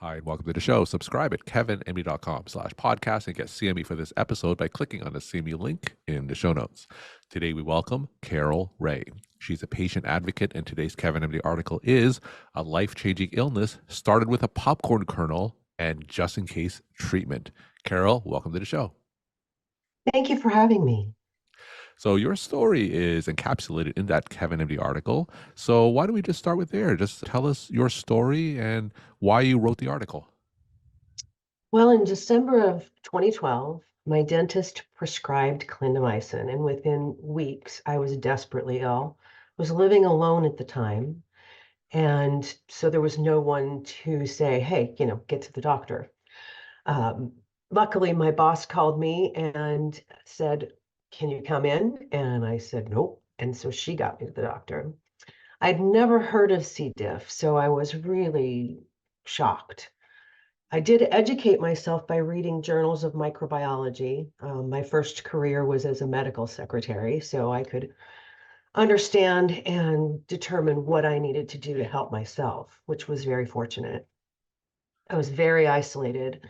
Hi, and welcome to the show. Subscribe at kevinmd.com/podcast and get CME for this episode by clicking on the CME link in the show notes. Today, we welcome Carol Raye. She's a patient advocate, and today's Kevin MD article is A Life-Changing Illness Started with a Popcorn Kernel and Just in Case Treatment. Carol, welcome to the show. Thank you for having me. So your story is encapsulated in that Kevin MD article. So why don't we just start with there? Just tell us your story and why you wrote the article. Well, in December of 2012, my dentist prescribed clindamycin, and within weeks, I was desperately ill. I was living alone at the time, and so there was no one to say, hey, get to the doctor. Um, Luckily, my boss called me and said, can you come in? And I said, nope. And so she got me to the doctor. I'd never heard of C. diff, so I was really shocked. I did educate myself by reading journals of microbiology. My first career was as a medical secretary, so I could understand and determine what I needed to do to help myself, which was very fortunate. I was very isolated,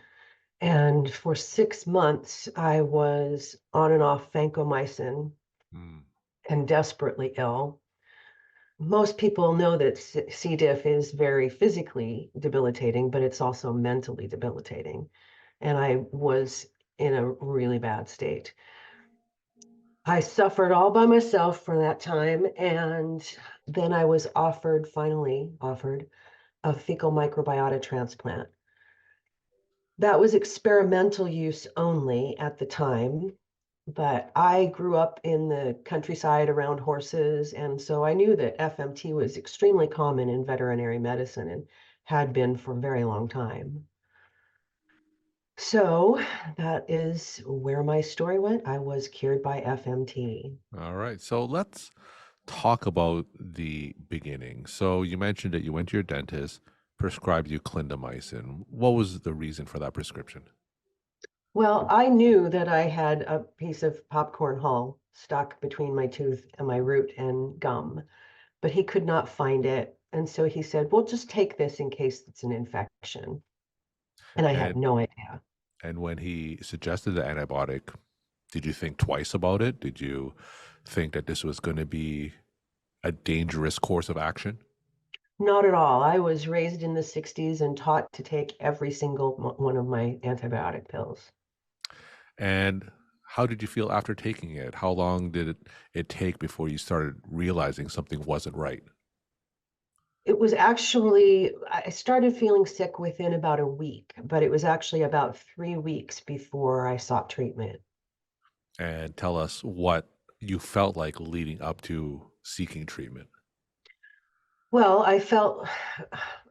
and for 6 months, I was on and off vancomycin Hmm. and desperately ill. Most people know that C. diff is very physically debilitating, but it's also mentally debilitating. And I was in a really bad state. I suffered all by myself for that time. And then I was finally offered a fecal microbiota transplant. That was experimental use only at the time, but I grew up in the countryside around horses, and so I knew that FMT was extremely common in veterinary medicine and had been for a very long time. So that is where my story went. I was cured by FMT. All right. So let's talk about the beginning. So you mentioned that you went to your dentist, prescribed you clindamycin. What was the reason for that prescription? Well, I knew that I had a piece of popcorn hull stuck between my tooth and my root and gum, but he could not find it. And so he said, well, just take this in case it's an infection. And I had And no idea. and when he suggested the antibiotic, did you think twice about it? Did you think that this was going to be a dangerous course of action? Not at all. I was raised in the 60s and taught to take every single one of my antibiotic pills. And how did you feel after taking it? How long did it take before you started realizing something wasn't right? It was actually, I started feeling sick within about a week, but it was actually about 3 weeks before I sought treatment. And tell us what you felt like leading up to seeking treatment. Well, I thought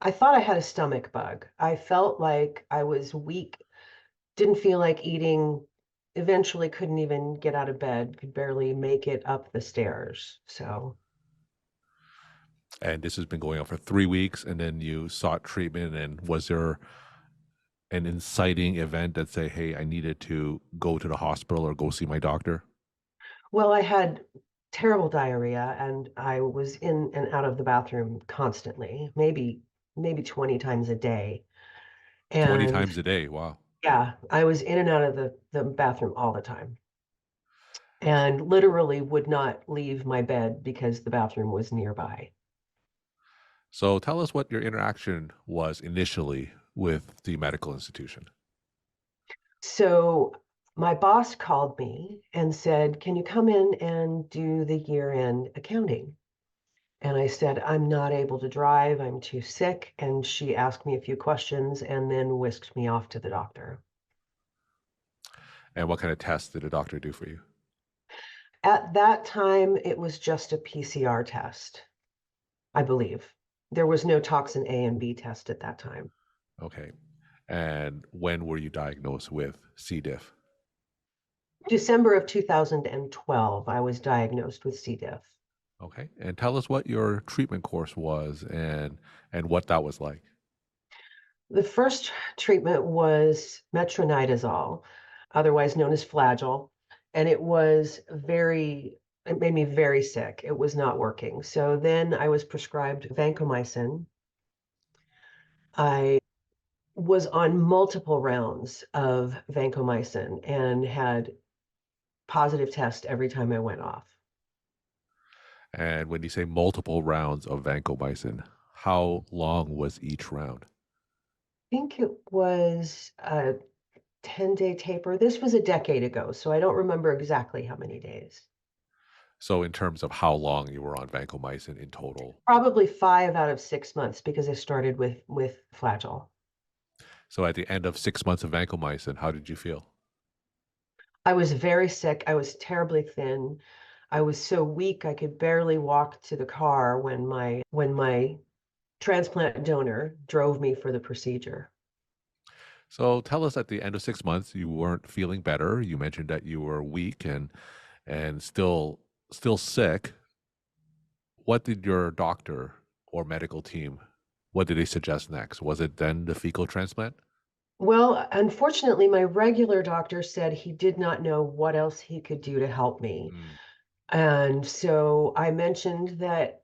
I had a stomach bug. I felt like I was weak, didn't feel like eating, eventually couldn't even get out of bed, could barely make it up the stairs. So, And this has been going on for 3 weeks, and then you sought treatment. And was there an inciting event that say, "Hey, I needed to go to the hospital or go see my doctor"? well, I had terrible diarrhea and I was in and out of the bathroom constantly, maybe 20 times a day. 20 And times a day. Wow. yeah, I was in and out of the bathroom all the time and literally would not leave my bed because the bathroom was nearby. So tell us what your interaction was initially with the medical institution. So my boss called me and said, can you come in and do the year-end accounting? And I said, I'm not able to drive. I'm too sick. And she asked me a few questions and then whisked me off to the doctor. And what kind of tests did a doctor do for you? At that time, it was just a PCR test, I believe. There was no toxin A and B test at that time. Okay. And when were you diagnosed with C. diff? December of 2012, I was diagnosed with C. diff. Okay. And tell us what your treatment course was and what that was like. The first treatment was metronidazole, otherwise known as Flagyl, and it made me very sick. It was not working. So then I was prescribed vancomycin. I was on multiple rounds of vancomycin and had positive tests every time I went off. And when you say multiple rounds of vancomycin, how long was each round? I think it was a 10-day taper. This was a decade ago, so I don't remember exactly how many days. So, in terms of how long you were on vancomycin in total. Probably 5 out of 6 months because I started with Flagyl. So, at the end of 6 months of vancomycin, how did you feel? I was very sick. I was terribly thin. I was so weak I could barely walk to the car when my transplant donor drove me for the procedure. So, tell us at the end of 6 months, you weren't feeling better. You mentioned that you were weak and still sick. What did your doctor or medical team, what did they suggest next? Was it then the fecal transplant? Well, unfortunately, my regular doctor said he did not know what else he could do to help me. Mm, And so I mentioned that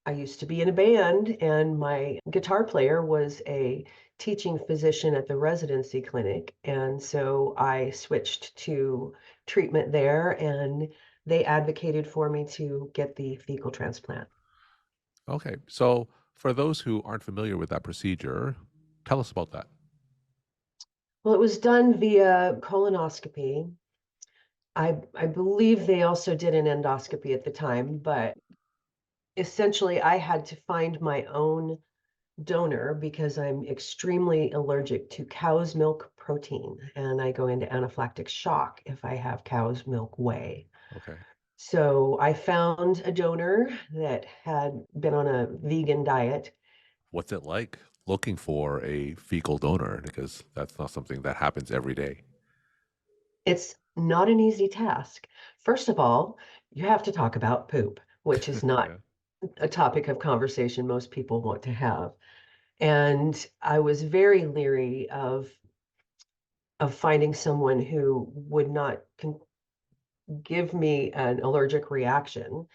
I used to be in a band, and my guitar player was a teaching physician at the residency clinic. And so I switched to treatment there, and they advocated for me to get the fecal transplant. okay. So, for those who aren't familiar with that procedure, tell us about that. Well, it was done via colonoscopy. I believe they also did an endoscopy at the time, but essentially I had to find my own donor because I'm extremely allergic to cow's milk protein and I go into anaphylactic shock if I have cow's milk whey. Okay. So I found a donor that had been on a vegan diet. What's it like looking for a fecal donor? Because that's not something that happens every day. It's not an easy task. First of all, you have to talk about poop, which is not Yeah. a topic of conversation most people want to have. And I was very leery of finding someone who would not give me an allergic reaction.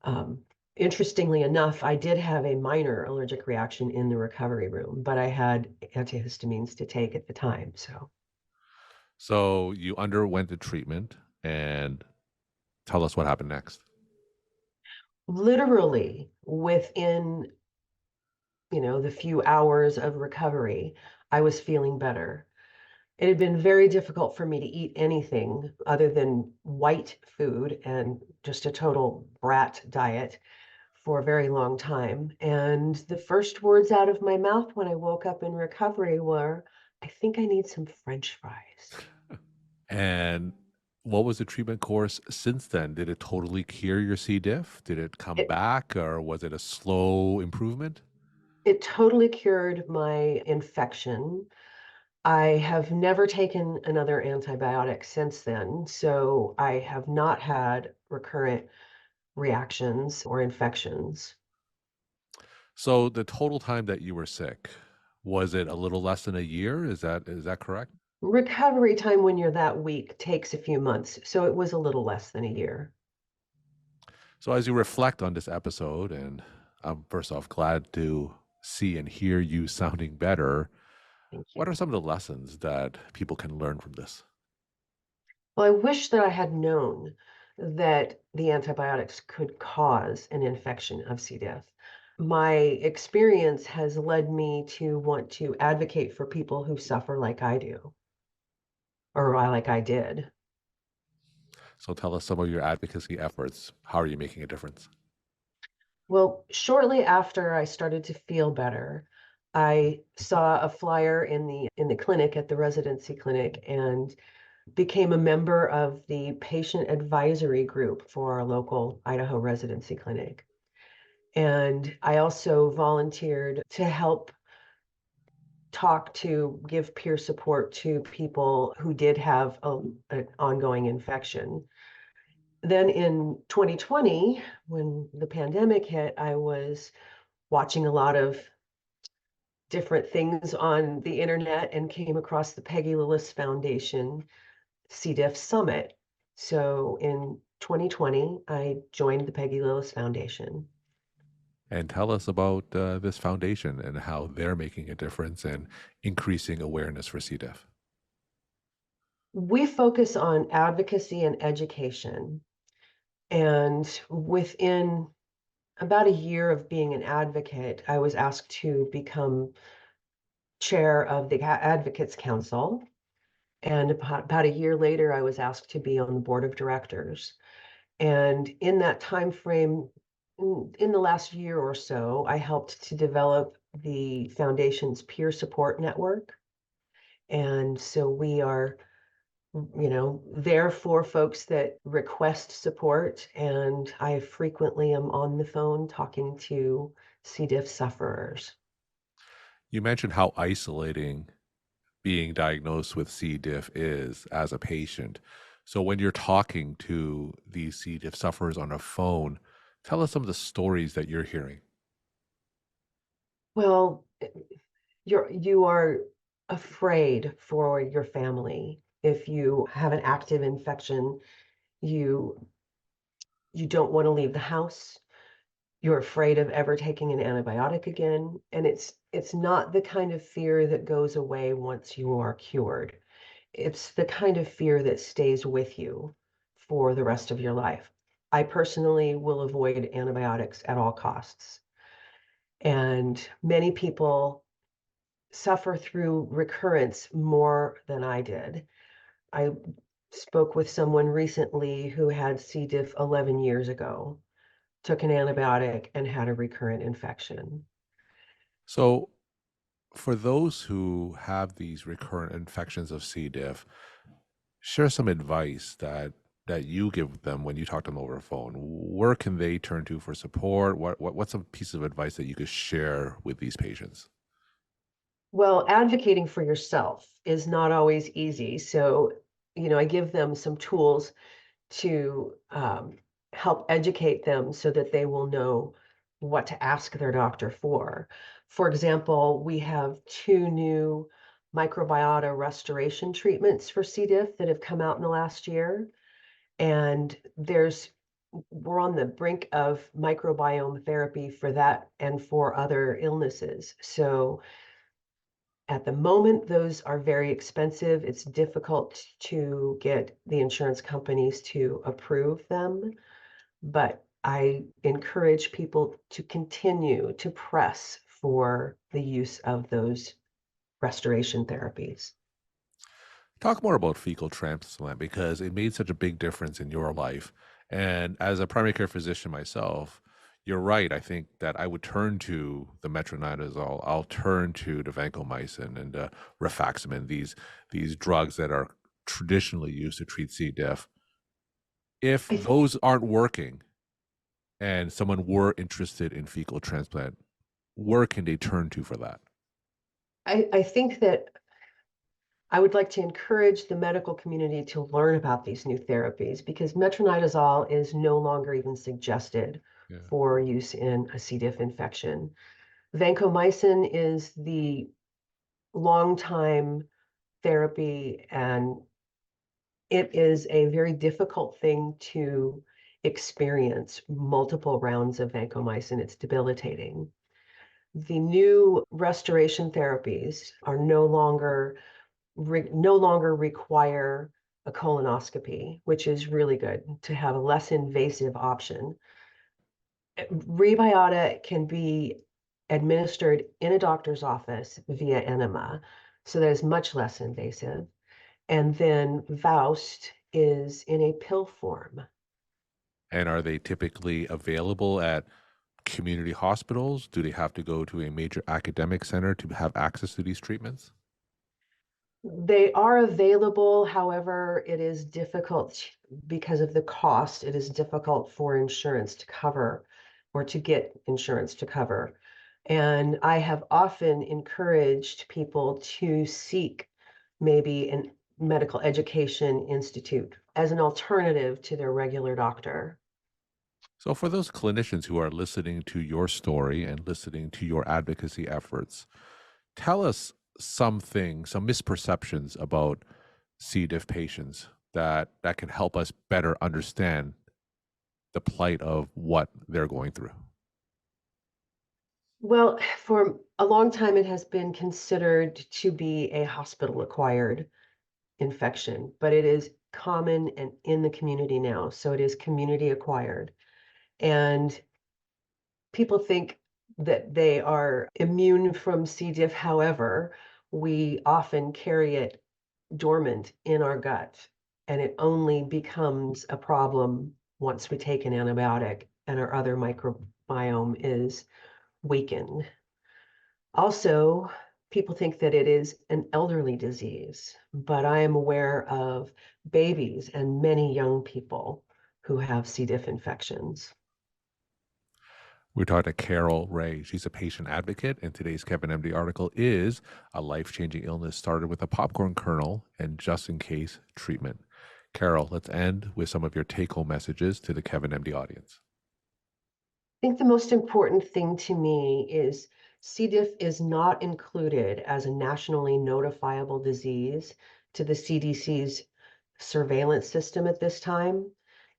Um, Interestingly enough, I did have a minor allergic reaction in the recovery room, but I had antihistamines to take at the time. So So, you underwent the treatment and tell us what happened next. literally within, the few hours of recovery, I was feeling better. It had been very difficult for me to eat anything other than white food and just a total brat diet for a very long time. And the first words out of my mouth when I woke up in recovery were, I think I need some French fries. And what was the treatment course since then? Did it totally cure your C. diff? Did it come It, back or was it a slow improvement? it totally cured my infection. I have never taken another antibiotic since then, so I have not had recurrent reactions or infections. So the total time that you were sick, was it a little less than a year? Is that correct? Recovery time when you're that weak takes a few months, so it was a little less than a year. So as you reflect on this episode, and I'm first off glad to see and hear you sounding better, Thank what you. are some of the lessons that people can learn from this? Well, I wish that I had known that the antibiotics could cause an infection of C. diff. My experience has led me to want to advocate for people who suffer like I do, or like I did. So tell us some of your advocacy efforts. How are you making a difference? Well, shortly after I started to feel better, I saw a flyer in the clinic at the residency clinic and became a member of the patient advisory group for our local Idaho residency clinic. And I also volunteered to help give peer support to people who did have an ongoing infection. Then in 2020, when the pandemic hit, I was watching a lot of different things on the internet and came across the Peggy Lillis Foundation C. diff Summit. So in 2020, I joined the Peggy Lillis Foundation. and tell us about this foundation and how they're making a difference and increasing awareness for C. diff. We focus on advocacy and education. And within about a year of being an advocate, I was asked to become chair of the Advocates Council. And about a year later, I was asked to be on the board of directors. And in that time frame, in the last year or so, I helped to develop the foundation's peer support network. And so we are, there for folks that request support. And I frequently am on the phone talking to C. diff sufferers. You mentioned how isolating being diagnosed with C. diff is as a patient. So when you're talking to these C. diff sufferers on a phone, tell us some of the stories that you're hearing. Well, you are afraid for your family. If you have an active infection, you you don't want to leave the house. You're afraid of ever taking an antibiotic again, and it's not the kind of fear that goes away once you are cured. It's the kind of fear that stays with you for the rest of your life. I personally will avoid antibiotics at all costs. And many people suffer through recurrence more than I did. I spoke with someone recently who had C. diff 11 years ago, took an antibiotic, and had a recurrent infection. So for those who have these recurrent infections of C. diff, share some advice that you give them when you talk to them over the phone. Where can they turn to for support? What's some piece of advice that you could share with these patients? Well, advocating for yourself is not always easy. So, I give them some tools to help educate them so that they will know what to ask their doctor for. For example, we have two new microbiota restoration treatments for C. diff that have come out in the last year. And we're on the brink of microbiome therapy for that and for other illnesses. So at the moment, those are very expensive. It's difficult to get the insurance companies to approve them, but I encourage people to continue to press for the use of those restoration therapies. Talk more about fecal transplant because it made such a big difference in your life. And as a primary care physician myself, you're right. I think that I would turn to the metronidazole. I'll turn to the vancomycin and the rifaximin, these drugs that are traditionally used to treat C. diff. If I, th- those aren't working and someone were interested in fecal transplant, where can they turn to for that? I think that I would like to encourage the medical community to learn about these new therapies because metronidazole is no longer even suggested Yeah. for use in a C. diff infection. Vancomycin is the long time therapy, and it is a very difficult thing to experience multiple rounds of vancomycin. It's debilitating. The new restoration therapies are no longer require a colonoscopy, which is really good to have a less invasive option. Rebiota can be administered in a doctor's office via enema, so that is much less invasive. And then Voust is in a pill form. And are they typically available at community hospitals? Do they have to go to a major academic center to have access to these treatments? They are available, however, it is difficult because of the cost. It is difficult for insurance to cover or to get insurance to cover. And I have often encouraged people to seek maybe a medical education institute as an alternative to their regular doctor. So, for those clinicians who are listening to your story and listening to your advocacy efforts, tell us something, some misperceptions about C. diff patients that can help us better understand the plight of what they're going through. Well, for a long time, it has been considered to be a hospital-acquired infection, but it is common and in the community now, so it is community acquired. And people think that they are immune from C. diff. However, we often carry it dormant in our gut, and it only becomes a problem once we take an antibiotic and our other microbiome is weakened. Also, people think that it is an elderly disease, but I am aware of babies and many young people who have C. diff infections. We're talking to Carol Raye. She's a patient advocate, and today's Kevin MD article is a life changing illness started with a popcorn kernel and just in case treatment. Carol, let's end with some of your take home messages to the Kevin MD audience. I think the most important thing to me is C. diff is not included as a nationally notifiable disease to the CDC's surveillance system at this time.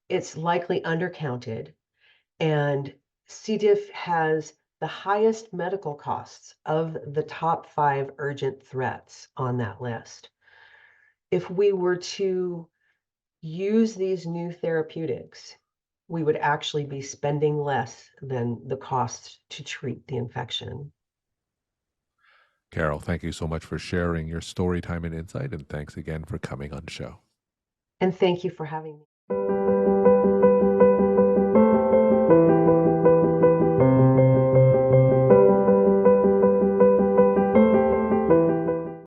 It's likely undercounted, and C. diff has the highest medical costs of the top 5 urgent threats on that list. If we were to use these new therapeutics, we would actually be spending less than the cost to treat the infection. Carol, thank you so much for sharing your story time and insight, and thanks again for coming on the show. And thank you for having me.